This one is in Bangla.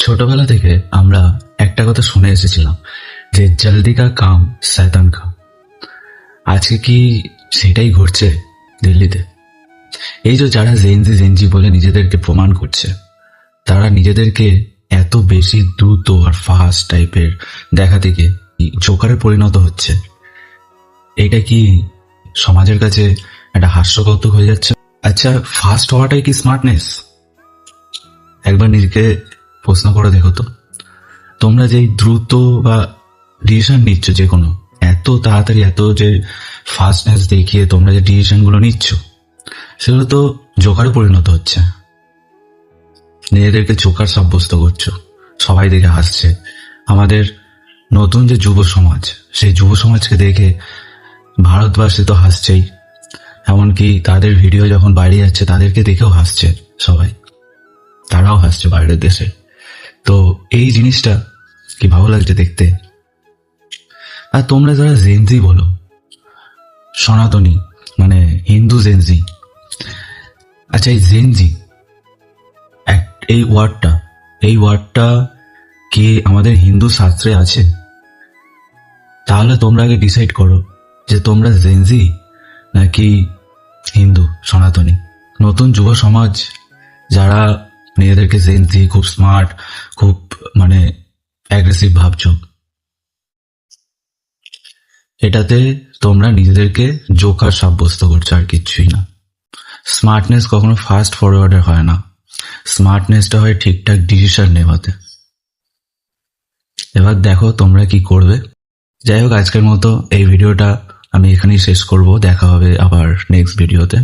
ছোটবেলা থেকে আমরা একটা কথা শুনে এসেছিলাম যে জলদি কা কাম শয়তান কা। আজকে কি সেটাই ঘটছে দিল্লিতে? এই যে যারা জেনজি বলে নিজেদেরকে প্রমাণ করছে, তারা নিজেদেরকে এত বেশি দ্রুত আর ফাস্ট টাইপের দেখাতে গিয়ে জোকারে পরিণত হচ্ছে। এটা কি সমাজের কাছে একটা হাস্যকৌতুক হয়ে যাচ্ছে? আচ্ছা, ফাস্ট হওয়াটাই কি স্মার্টনেস? একবার নিজেকে প্রশ্ন করে দেখো তো। তোমরা যে দ্রুত বা ডিসিশন নিচ্ছ, যে কোনো এত তাড়াতাড়ি এত যে ফাস্টনেস দেখিয়ে তোমরা যে ডিসিশন গুলো নিচ্ছ, সেগুলো তো জোকারে পরিণত হচ্ছে। নিজেদেরকে জোকার সাব্যস্ত করছো, সবাই দেখে হাসছে। আমাদের নতুন যে যুব সমাজ, সেই যুব সমাজকে দেখে ভারতবাসী তো হাসছেই, এমনকি তাদের ভিডিও যখন বাইরে যাচ্ছে তাদেরকে দেখেও হাসছে সবাই, তারাও হাসছে বাইরের দেশে। তো এই জিনিসটা কি ভালো লাগছে দেখতে? আর তোমরা যারা জেনজি বলো, সনাতনী মানে হিন্দু জেনজি, আচ্ছা এই জেনজি এই ওয়ার্ডটা কি আমাদের হিন্দু শাস্ত্রে আছে? তাহলে তোমরা আগে ডিসাইড করো যে তোমরা জেনজি নাকি হিন্দু সনাতনী। নতুন যুব সমাজ যারা নিজেদেরকে জেনজি, খুব স্মার্ট, খুব মানে অ্যাগ্রেসিভ ভাবছো, এটাতে তোমরা নিজেদেরকে জোকার সাব্যস্ত করছো, আর কিচ্ছুই না। স্মার্টনেস কখনো ফাস্ট ফরওয়ার্ডের হয় না, স্মার্টনেসটা হয় ঠিকঠাক ডিসিশন নেওয়াতে। এবার দেখো তোমরা কি করবে। যাই হোক, আজকের মতো এই ভিডিওটা আমি এখানেই শেষ করব। দেখা হবে আবার নেক্সট ভিডিওতে।